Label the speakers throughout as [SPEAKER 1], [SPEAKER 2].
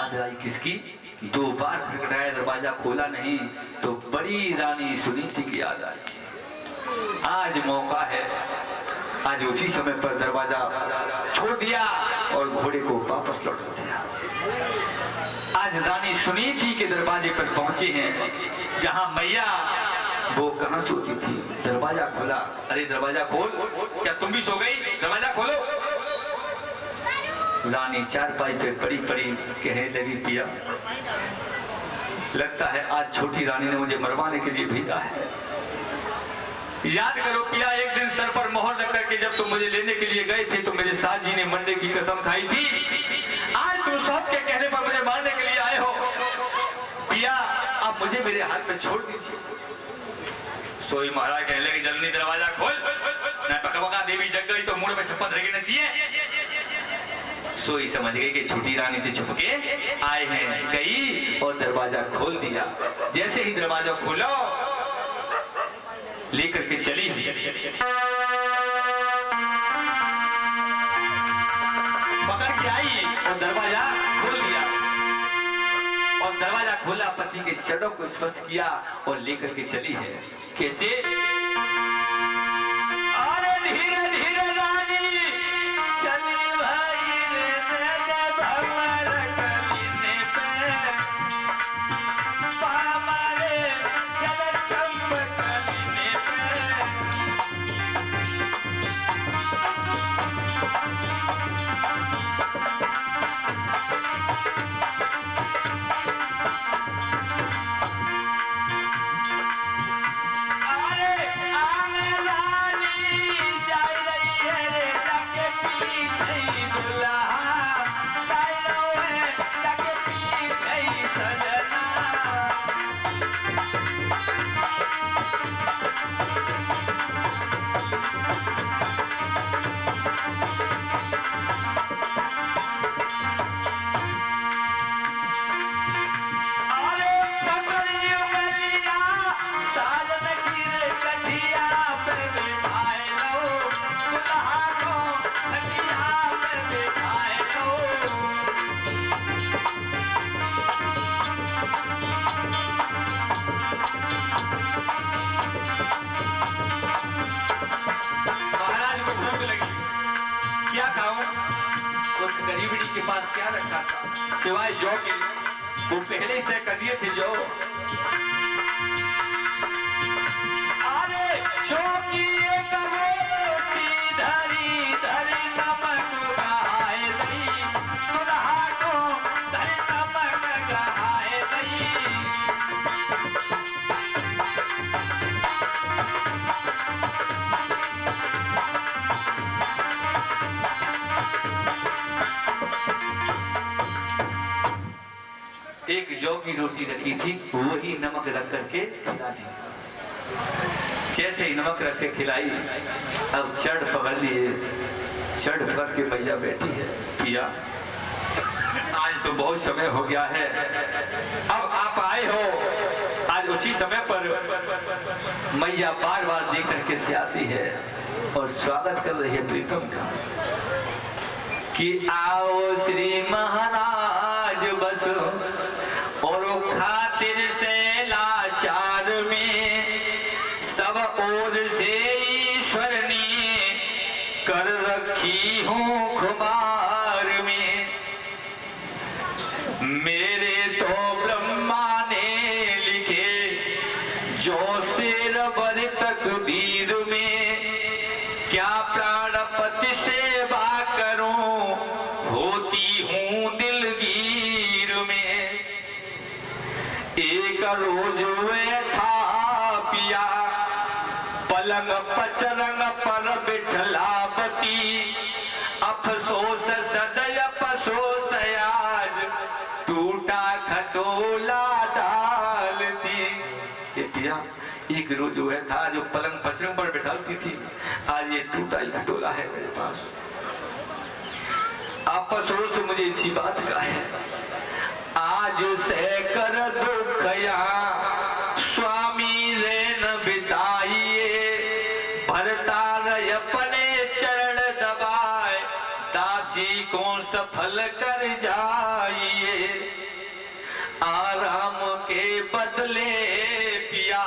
[SPEAKER 1] याद आई किसकी? 2 बार खटखटाया, दरवाजा खोला नहीं तो बड़ी रानी सुनीति की याद आई। आज मौका है, आज उसी समय पर दरवाजा छोड़ दिया और घोड़े को वापस लौटा दिया। आज रानी सुनीति के दरवाजे पर पहुंचे हैं जहां मैया वो कहां सोती थी। दरवाजा खोला, अरे दरवाजा खोल, क्या तुम भी सो गई? दरवाजा खोलो। रानी चारपाई पे पड़ी पड़ी कहने लगी, पिया लगता है आज छोटी रानी ने मुझे मरवाने के लिए भेजा है। याद करो पिया, एक दिन सर पर मोहर रख करके जब तुम मुझे लेने के लिए गए थे तो मेरे साथ जी ने मंडे की कसम खाई थी। आज तुम सौत के कहने पर मुझे मारने के लिए आए हो। पिया अब मुझे मेरे हाथ में छोड़ दीजिए। सोई महाराज कहने लगे, जल्दी दरवाजा खोल, न पकबका देवी जग गई तो मुंह पे छप्पन रखी न चाहिए। सोई समझ गई कि छोटी रानी से छुप के आए हैं, गई और दरवाजा खोल दिया। जैसे ही दरवाजा खोलो लेकर के चली, पकड़ के आई और दरवाजा खोल दिया। और दरवाजा खोला, पति के चरणों को स्पर्श किया और लेकर के चली है। कैसे? अरे धीरे धीरे रानी चली भाई रे भमर कलीने पे, पामारे गल चंप कलीने पे। क्या रखा था सिवाय जौ के? वो पहले से कर दिए थे जो। अरे जौ की एक रोटी धरी धरी नमक गहाए दई, सुरहा को धरी नमक गहाए दई। एक जौ की रोटी रखी थी, वही नमक रख करके खिला दी। जैसे ही नमक रख के खिलाई, अब चढ़ पकड़ लिए, चढ़ पकड़ के मैया बैठी है। पिया आज तो बहुत समय हो गया है, अब आप आए हो, आज उसी समय पर मैया बार बार देख करके से आती है और स्वागत कर रही है प्रीतम का कि आओ श्री महाराज बसो और खातिर से लाचार में, सब ओर से ईश्वर ने कर रखी हूँ खुमार में। मेरे तो ब्रह्मा ने लिखे जो शेर बर तकदीर में, क्या प्राणपति सेवा करूं होती हूँ दिलगीर में। एक रोज वे था पिया पलंग पचरंग पर बिठलावती, अफसोस सदैव अफसोस आज टूटा खटोला डालती। पिया एक रोज जो है था जो पलंग पचरंग पर बिठाती थी, आज ये टूटा ही खटोला है मेरे पास। अफसोस मुझे इसी बात का है, आज से कर दुखया स्वामी रेन बिताइए, भरतार अपने चरण दबाए दासी को सफल कर जाइए। आराम के बदले पिया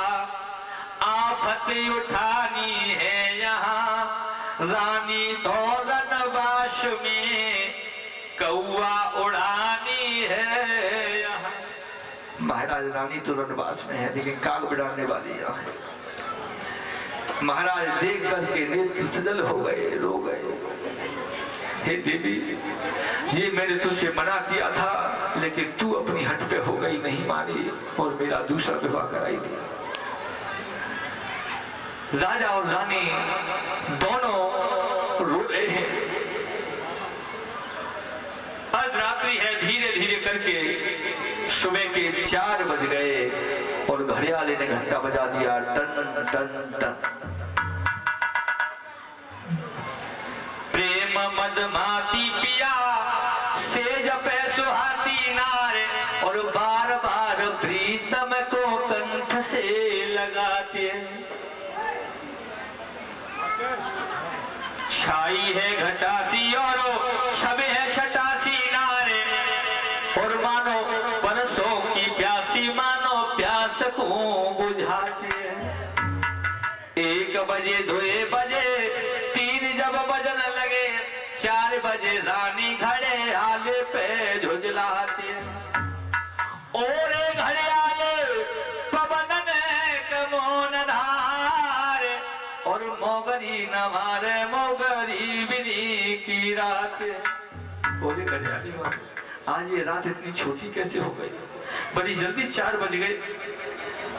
[SPEAKER 1] आफत उठानी है यहाँ रानी धौरनवास में कौआ उड़ानी है यहाँ। महाराज रानी तो रनवास में है लेकिन काग बिड़ाने वाली यहाँ है। महाराज देख करके नेत्र सजल हो गए, रो गए। हे देवी, ये मैंने तुझसे मना किया था लेकिन तू अपनी हट पे हो गई, नहीं मानी और मेरा दूसरा विवाह कराई दिया। राजा और रानी दोनों रो रहे हैं। आज रात्रि है, धीरे धीरे करके सुबह के 4 बज गए और घड़ियाले ने घंटा बजा दिया, टन टन टन। प्रेम मदमाती पिया से जपे सुहाती नारे और बार बार प्रीतम को कंठ से लगाते। छाई है घटासी और छबे है छटासी नारे और मानो बरसों की प्यासी मानो प्यास को बुझाती है। 1 बजे 2 बजे 3 जब बजन लगे 4 बजे रानी घड़े आले पे झुझलाती है। और घड़े आले पवन कमोन धार और मोगरी न मारे मोगरी बिनी की रात। और घड़े आले आज ये रात इतनी छोटी कैसे हो गई, बड़ी जल्दी 4 बज गए।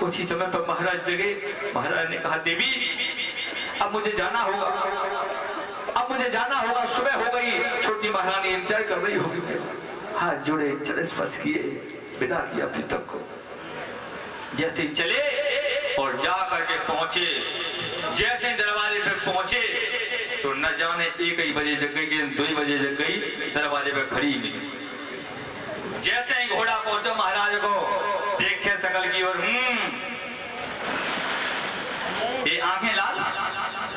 [SPEAKER 1] उसी समय पर महाराज जगे। महाराज ने कहा देवी अब मुझे जाना होगा, अब मुझे जाना होगा, सुबह हो गई। छोटी महारानी इंतजार कर रही होगी। हाथ जोड़े, चरण स्पर्श किए, विदा किया प्रीतम को। जैसे चले और जा करके पहुंचे, जैसे दरवाजे पे पहुंचे तो न जाने 1 बजे जग गई, 2 बजे जग गई, दरवाजे पे खड़ी मिली। जैसे ही घोड़ा पहुंचा महाराज को देखे सकल की और ये आंखें लाल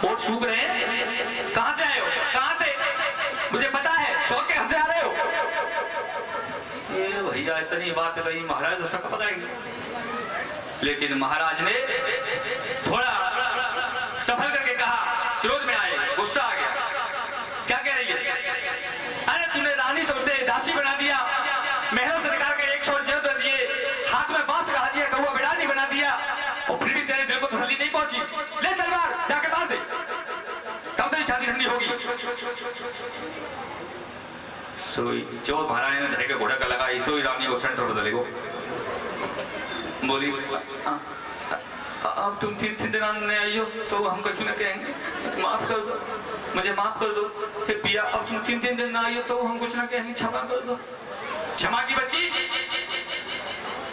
[SPEAKER 1] और सूख रहे हैं। कहां से आए हो, कहां थे, मुझे पता है, शौक के हंसे आ रहे हो। ये भैया इतनी बात रही, महाराज तो सबको पता है। लेकिन महाराज ने थोड़ा सफल करके कहा, क्रोध में आए, गुस्सा आ गया। क्या कह रही है, अरे तूने रानी सबसे दासी बना दिया, महलों से निकाल कर 100 जेल कर दिए, हाथ में बांस चढ़ा दिया, कौवा बिड़ानी बना दिया और फिर भी तेरे दिल को तसल्ली नहीं पहुंची। ले तलवार जाके मार दे, तब तेरी शादी ठंडी होगी। सोई जो महारानी ने धरे के घोड़ा का लगा, सोई रानी को सर तोड़ दलेगो। बोली अब तुम 3 दिन आने आई हो तो हम कछु न कहेंगे, माफ कर दो, मुझे माफ कर दो। फिर पिया अब तुम 3 दिन ना आई हो तो हम कुछ न कहेंगे, क्षमा कर दो। क्षमा की बच्ची।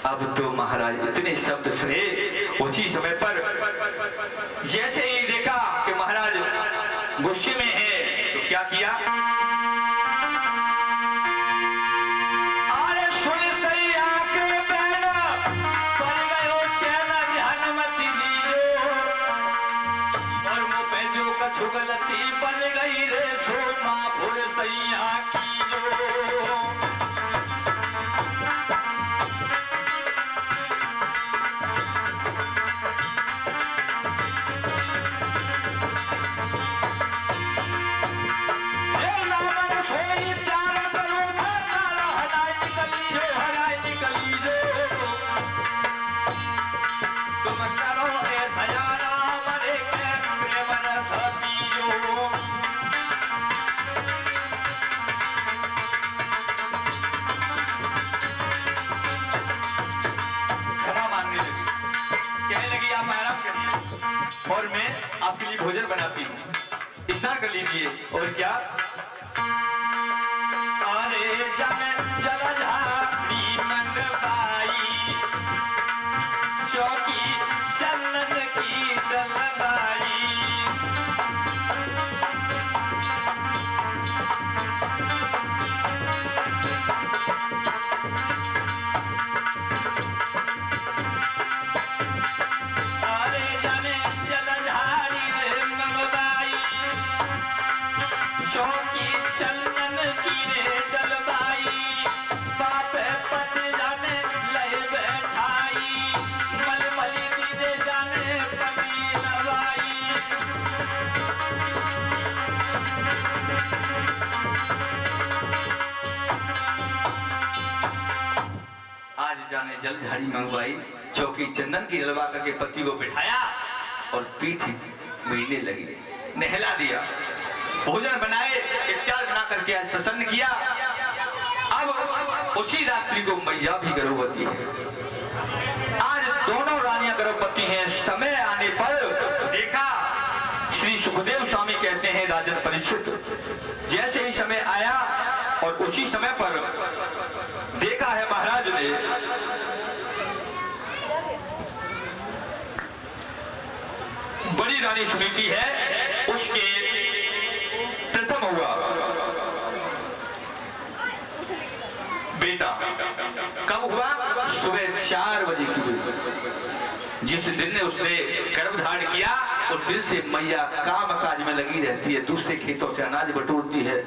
[SPEAKER 1] अब तो महाराज इतने शब्द सुने, उसी समय पर जैसे ही देखा कि महाराज गुस्से में है तो क्या किया, अरे सुन सही आके बहना पड़ गयो चैन ध्यान मत दीजो और मुँह पे जो कछु गलती बन गई रे सो माँ फुर सही आकी और मैं आपके लिए भोजन बनाती हूँ, स्नान कर लीजिए। और क्या, अरे जलधारी मंगवाई शौकी चंदन की दलवाई शौक आज जाने जल झाड़ी मंगवाई, चौकी चंदन की जलवा करके पति को बिठाया और पीठ महीने लगी, नहला दिया, भोजन बनाए, इत्यादि बना करके आज प्रसन्न किया। अब उसी रात्रि को मैया भी गर्भवती है। आज दोनों रानियां गर्भवती हैं। समय आने पर देखा, श्री सुखदेव स्वामी कहते हैं राजन परीक्षित, जैसे ही समय आया और उसी समय पर देखा है महाराज ने बड़ी रानी सुनीति है, उसके प्रथम हुआ बेटा। कब हुआ? सुबह 4 बजे की। जिस दिन ने उसने गर्भ धारण किया उस दिन से मैया काम काज में लगी रहती है, दूसरे खेतों से अनाज बटोरती है,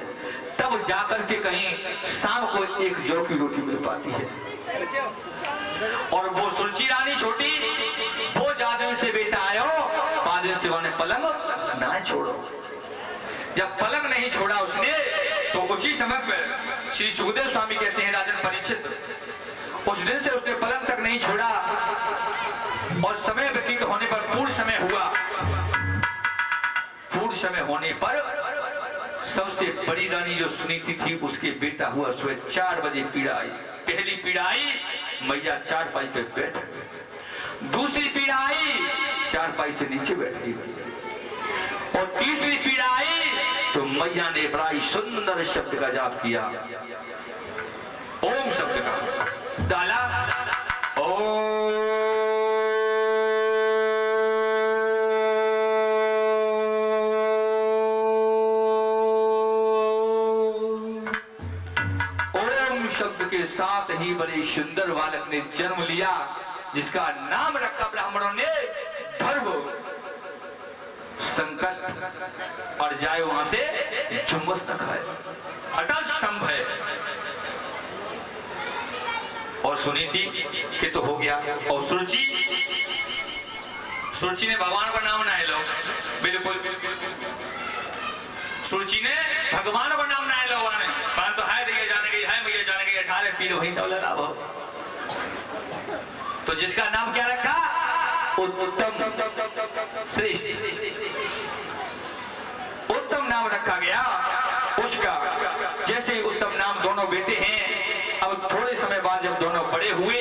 [SPEAKER 1] तब जाकर के कहीं शाम को एक जौ की रोटी मिल पाती है। और वो सुरुचि रानी छोटी, वो जादन से बेटा आयो, पादन से उन्हें पलंग ना छोड़ो। जब पलंग नहीं छोड़ा उसने, तो उसी समय पर श्री सुखदेव स्वामी कहते हैं राजन परीक्षित, उस दिन से उसने पलंग तक नहीं छोड़ा। और समय व्यतीत होने पर पूर्ण समय हुआ। पूर्ण समय होने पर सबसे बड़ी रानी जो सुनीति थी उसके बेटा हुआ। सुबह 4 बजे पीड़ा आई। पहली पीड़ा आई, मैया चारपाई पे बैठ गई। दूसरी पीड़ा आई, चारपाई से नीचे बैठ गई। और तीसरी पीड़ा आई तो मैया ने बड़ा ही सुंदर शब्द का जाप किया, ओम शब्द का डाला। ओम शब्द के साथ ही बड़े सुंदर बालक ने जन्म लिया, जिसका नाम रखा ब्राह्मणों ने धर्म संकल्प। और जाए वहां से जुम्मस तक है, अटल स्तंभ है। और सुनीति के तो हो गया। और सुरुचि ने भगवान का नाम ना लो, बिल्कुल सुरुचि ने भगवान का नाम ना लो, तो है दिए जाने गई, है मुझे जाने गई 18 पीर वही तो लाभ हो। तो जिसका नाम क्या रखा? उत्तम, श्रेष्ठ, उत्तम नाम रखा गया उसका। जैसे ही उत्तम नाम, दोनों बेटे हैं। अब थोड़े समय बाद जब दोनों बड़े हुए,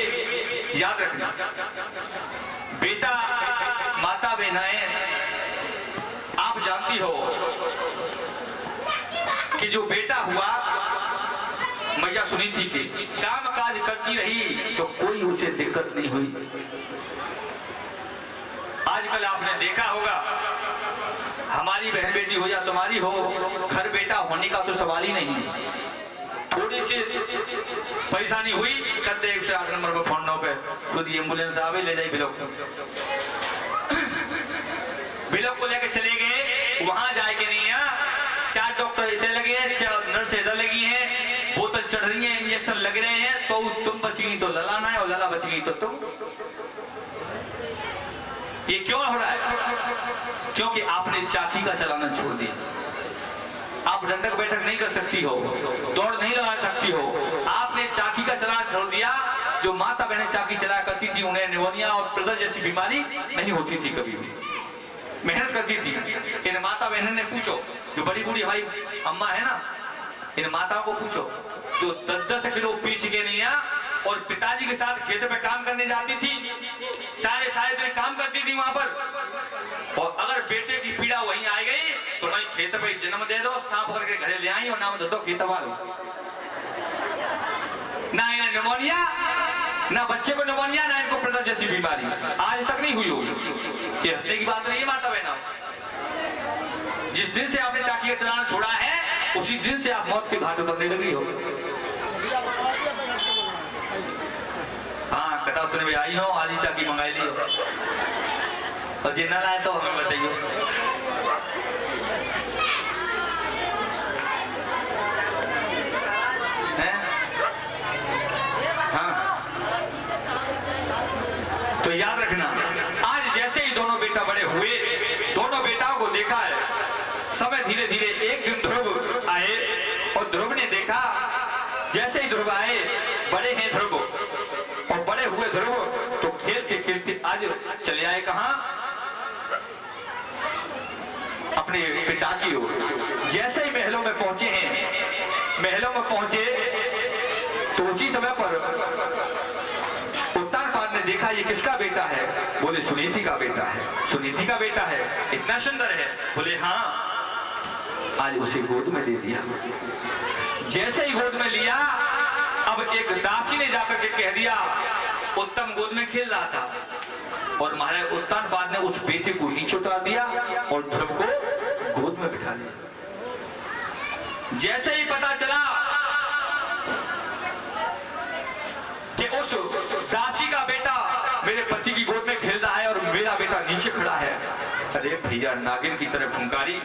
[SPEAKER 1] याद रखना बेटा माता बहनाएं, आप जानती हो कि जो बेटा हुआ मैया सुनीति के, काम काज करती रही तो कोई उसे दिक्कत नहीं हुई। आजकल आपने देखा होगा, हमारी बहन बेटी हो या तुम्हारी हो, घर बेटा होने का तो सवाल ही नहीं। थोड़ी सी परेशानी हुई, करते 108 नंबर पर फोन पे, खुद एम्बुलेंस आवे ले जाए। बिलोक को लेकर चले गए, वहां जाके नहीं है। 4 डॉक्टर इधर लगे हैं, 4 नर्स इधर लगी हैं, बोतल चढ़ रही है, इंजेक्शन लग रहे हैं। तो तुम बच गई तो लला ना है, और लला बच गई तो तुम। ये क्यों हो रहा है? क्योंकि आपने चाकी का चलाना छोड़ दिया। आप डंडक बैठक नहीं कर सकती हो, दौड़ नहीं लगा सकती हो, आपने चाकी का चलाना छोड़ दिया। जो माता बहनें चाकी चलाया करती थी, उन्हें निमोनिया और प्रदर जैसी बीमारी नहीं होती थी, कभी भी मेहनत करती थी। इन माता बहनों ने पूछो, जो बड़ी बूढ़ी हमारी अम्मा है ना, इन माताओं को पूछो जो 10-10 किलो पीस के नहीं आ, और पिताजी के साथ खेत में काम करने जाती थी, सारे दिन काम करती थी वहां पर। और अगर बेटे की पीड़ा वहीं आ गई तो वहीं खेत पे जन्म दे दो, सांप करके घरे ले आई और नाम दे दो खेत वालों। ना इन्हें निमोनिया, ना बच्चे को निमोनिया, ना इनको प्रदर जैसी बीमारी आज तक नहीं हुई होगी। ये हंसने की बात नहीं है माता बहना। जिस दिन से आपने चाकी का चलाना छोड़ा है, उसी दिन से आप मौत के घाट उतरने लगी हो। हाँ, कथा सुनने में आई हो, आधी चाकी मंगाई ली हो, और जिन्ना लाए तो हमें बताइए। हाँ, तो याद रखना, आज जैसे ही दोनों बेटा बड़े हुए, दोनों बेटाओं को देखा है। समय धीरे धीरे एक दिन ध्रुव आए, और ध्रुव ने देखा, जैसे ही ध्रुव आए, बड़े हैं ध्रुव, और बोले ध्रुव तो खेलते खेलते आज चले आए कहां, अपने पिता की ओर। जैसे ही महलों में पहुंचे हैं, महलों में पहुंचे तो उसी समय पर उत्तानपाद ने देखा ये किसका बेटा है? बोले सुनीति का बेटा है। सुनीति का बेटा है, इतना सुंदर है? बोले हाँ। आज उसे गोद में दे दिया। जैसे ही गोद में लिया, अब एक दासी ने जाकर के कह दिया, उत्तम गोद में खेल रहा था और महाराज उत्तानपाद ने उस बेटे को नीचे उतार दिया और ध्रुव को गोद में बिठा लिया। जैसे ही पता चला कि उस दासी का बेटा मेरे पति की गोद में खेल रहा है और मेरा बेटा नीचे खड़ा है, अरे भैया नागिन की तरह फुंकारी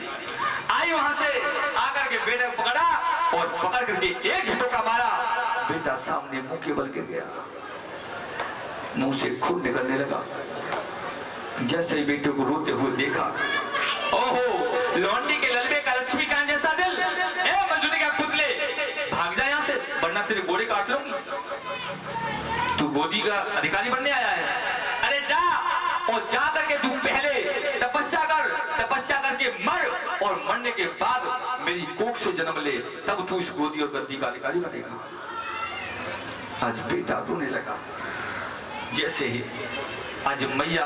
[SPEAKER 1] आई, वहां से आकर के बेटे को पकड़ा और पकड़ करके एक झटका मारा, बेटा सामने मुंह के बल गिर गया, मुंह से खून निकलने लगा। जैसे ही बेटे को रोते हुए देखा, ओहो लौंडी के ललबे का लक्ष्मीकांत जैसा दिल, ए मंजूरी का पुतले भाग जा यहां से वरना तेरे गोड़े काट लूंगी। तू गोदी का अधिकारी बनने आया है, अरे जा और जा करके तू पहले तपस्या करके मर और मरने के बाद मेरी कोख से जन्म ले, तब तू इस गोदी और गद्दी का अधिकारी बनेगा। आज बेटा रोने लगा। जैसे ही आज मैया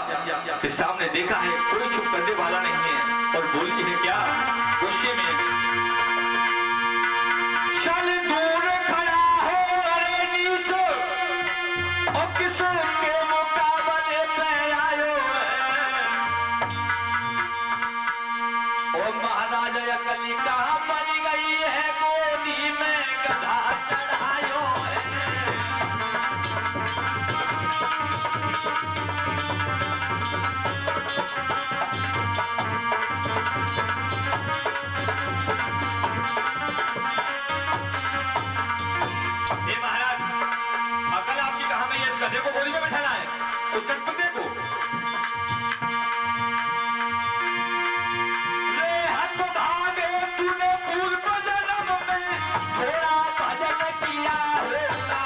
[SPEAKER 1] के सामने देखा है कोई चुप करने वाला नहीं है और बोली है क्या गुस्से में, चल दूर खड़ा हो अरे नीचे और किसके मुकाबले पे आयो है, ओ महाराज अकली कहां मर गई है, गोदी में गधा चढ़ायो है। देखो गोली में बैठाना है, उस कट देखो रे हट भागे तूने पूर्व जन्म में थोड़ा भजन किया होगा,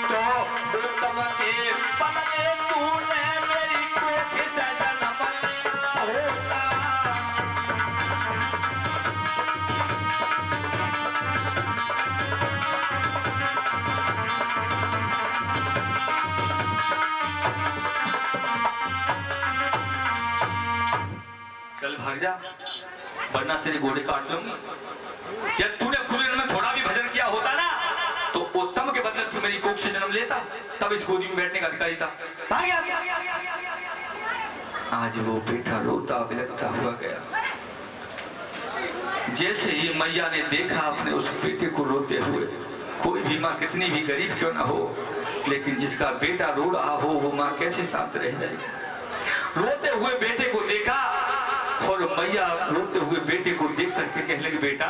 [SPEAKER 1] तो उत्तम के बदले तूने मेरी कोख से जन्म लिया होगा। चल भाग जा वरना तेरे गोड़े काट लूंगी। क्या तूने पूरे में थोड़ा भी भजन किया होता ना तो उत्तम के बदले तू मेरी कोख से जन्म लेता, तब इस गोदी में बैठने का अधिकारी था। भाग गया। आज वो बेटा रोता बिलखता हुआ गया। जैसे ही मैया ने देखा अपने उस बेटे को रोते हुए, कोई भी माँ कितनी भी गरीब क्यों ना हो, लेकिन जिसका बेटा रो रहा हो वो माँ कैसे शांत रह जाएगी। रोते हुए बेटे को देखा और मैया रोते हुए बेटे को देख करके कहने लगी, बेटा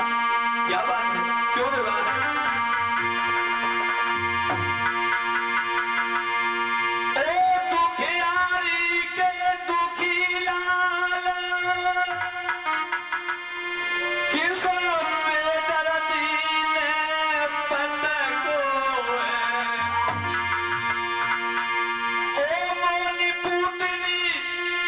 [SPEAKER 1] क्या बात है, क्यों रो रहा है? ओ दुखियारी के दुखी लाल किस बेदर्दी ने पटको है, ओ मोनी पूतनी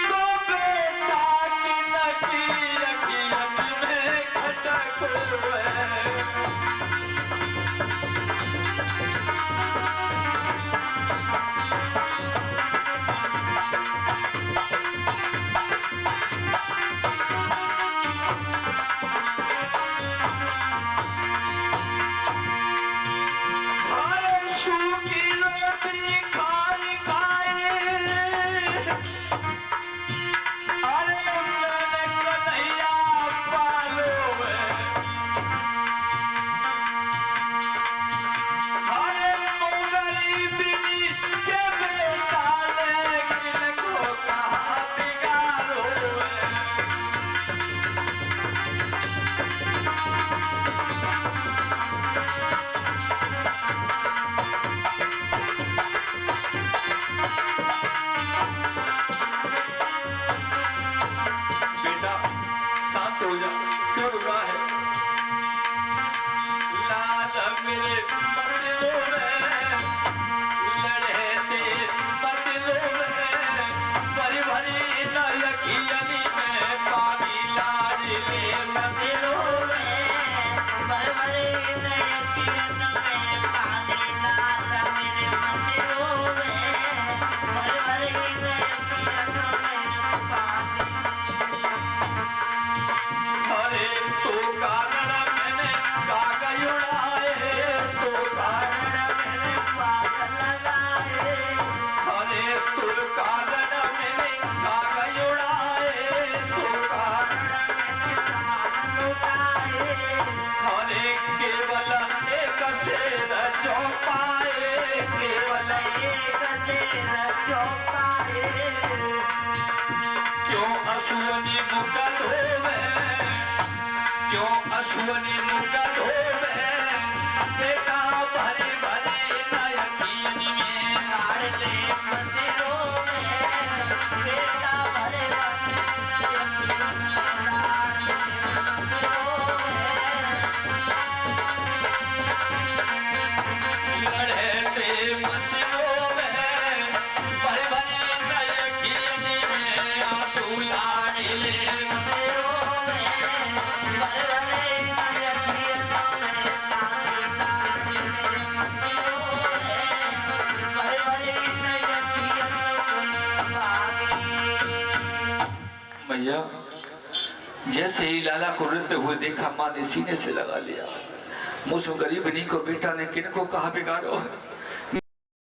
[SPEAKER 1] को बेटा की नकी अखियन में खटको है। मैया जैसे ही लाला को रोते हुए देखा, माँ ने सीने से लगा लिया। मुझ गरीबनी को बेटा ने किन को कहा बिगाड़ो।